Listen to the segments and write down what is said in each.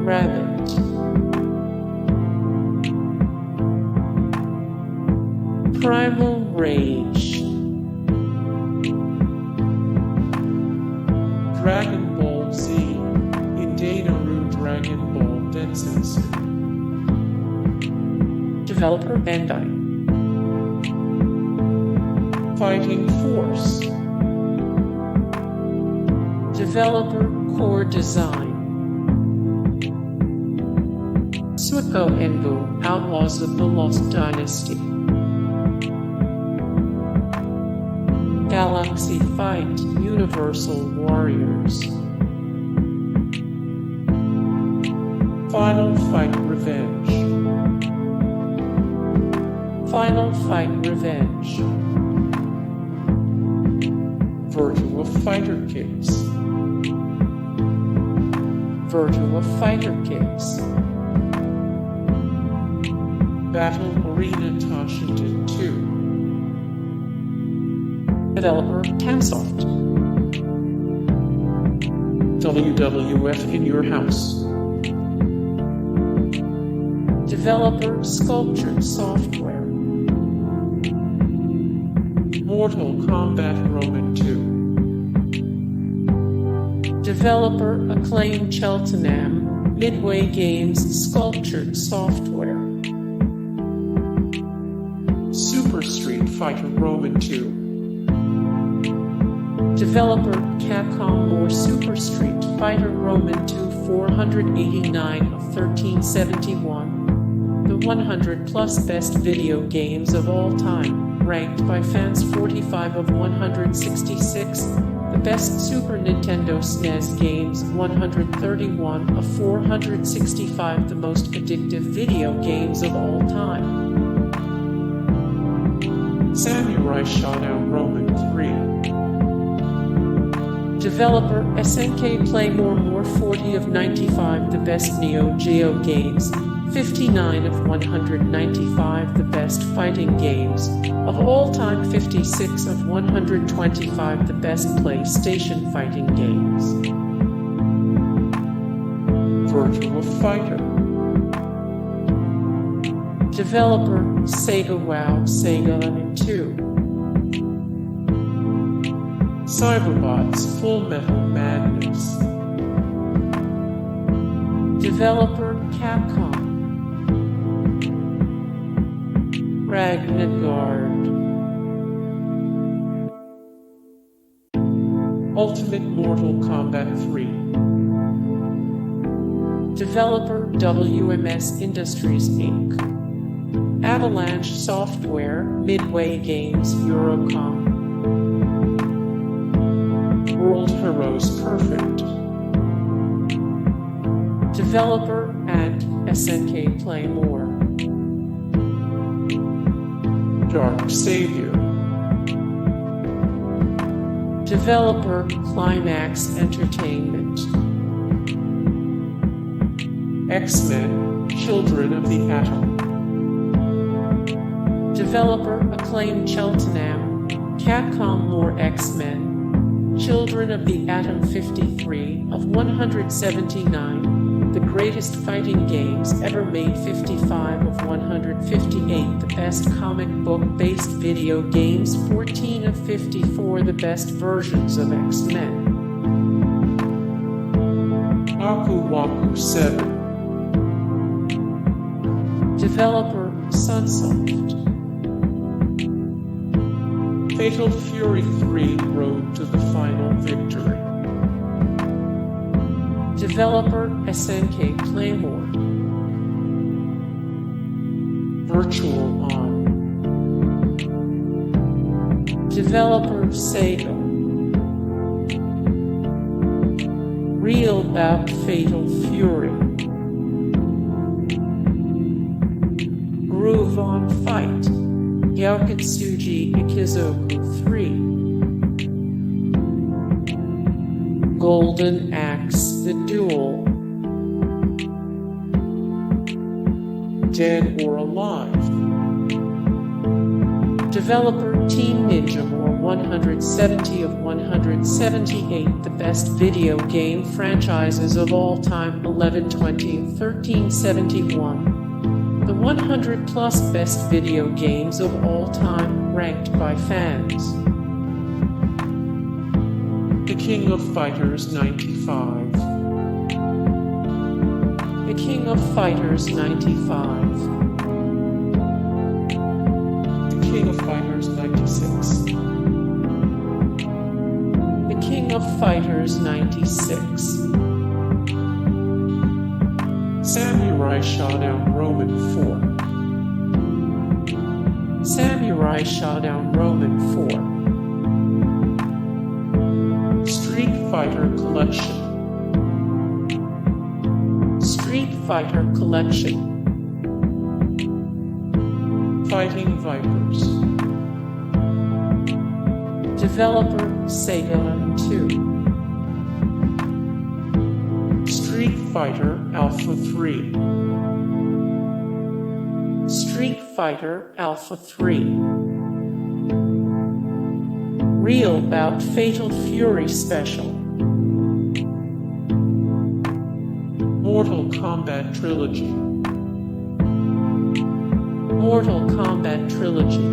Rabbit. Primal Rage. Dragon Ball Z. Indainaru Dragon Ball Densetsu. Developer Bandai. Fighting Force. Developer Core Design. Suiko Enbu, Outlaws of the Lost Dynasty. Galaxy Fight, Universal Warriors. Final Fight Revenge. Final Fight Revenge. Virtua Fighter Kicks. Virtua Fighter Kicks. Battle Arena Toshinden II. Developer Tansoft. WWF in Your House. Developer Sculptured Software. Mortal Kombat Roman II. Developer Acclaim Cheltenham, Midway Games Sculptured Software. Super Street Fighter Roman II. Developer Capcom or Super Street Fighter Roman II 489 of 1371. The 100 plus best video games of all time, ranked by fans 45 of 166. The best Super Nintendo SNES games 131 of 465. The most addictive video games of all time. Samurai Shodown Roman III. Developer SNK Play More 40 of 95. The best Neo Geo games 59 of 195. The best fighting games of all time 56 of 125. The best PlayStation fighting games. Virtua Fighter. Developer Sega WoW, Sega 2. Cyberbots Full Metal Madness. Developer Capcom. Ragnagard. Ultimate Mortal Kombat 3. Developer WMS Industries Inc. Avalanche Software, Midway Games, Eurocom. World Heroes Perfect. Developer and SNK Play More. Dark Savior. Developer Climax Entertainment. X-Men, Children of the Atom. Developer Acclaim Cheltenham, Capcom More X-Men, Children of the Atom 53 of 179, the greatest fighting games ever made 55 of 158, the best comic book-based video games 14 of 54, the best versions of X-Men. Waku Waku 7. Developer Sunsoft. Fatal Fury 3 Road to the Final Victory. Developer SNK Playmore. Virtual On. Developer Sega. Real Bout Fatal Fury. Groove On Fight. Gouketsuji Ichizoku 3. Golden Axe The Duel. Dead or Alive. Developer Team Ninja More 170 of 178 the best video game franchises of all time 11 20 13 71 the 100 plus best video games of all time ranked by fans. The King of Fighters 95. The King of Fighters 95. The King of Fighters 96. The King of Fighters 96. Samurai Shodown Roman 4. Samurai Shodown Roman 4. Street Fighter Collection. Street Fighter Collection. Fighting Vipers. Developer Sega II. Street Fighter Alpha 3. Street Fighter Alpha 3. Real Bout Fatal Fury Special. Mortal Kombat Trilogy. Mortal Kombat Trilogy.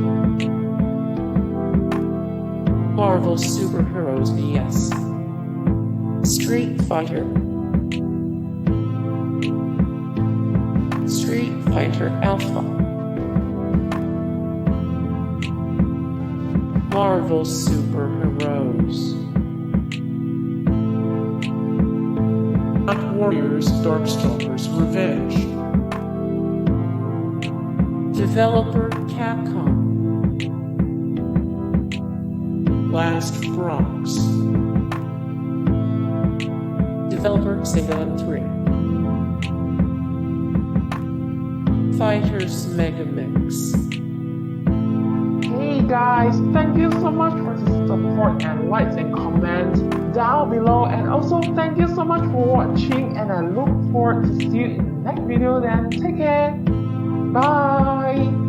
Marvel Superheroes vs. Street Fighter. Street Fighter Alpha. Marvel Superheroes. Warriors Darkstalkers Revenge. Developer Capcom. Last Bronx. Developer Sega III. Fighters Megamix. Hey guys, thank you so much for the support and likes and comments down below, and also thank you so much for watching, and I look forward to see you in the next video. Then take care, bye.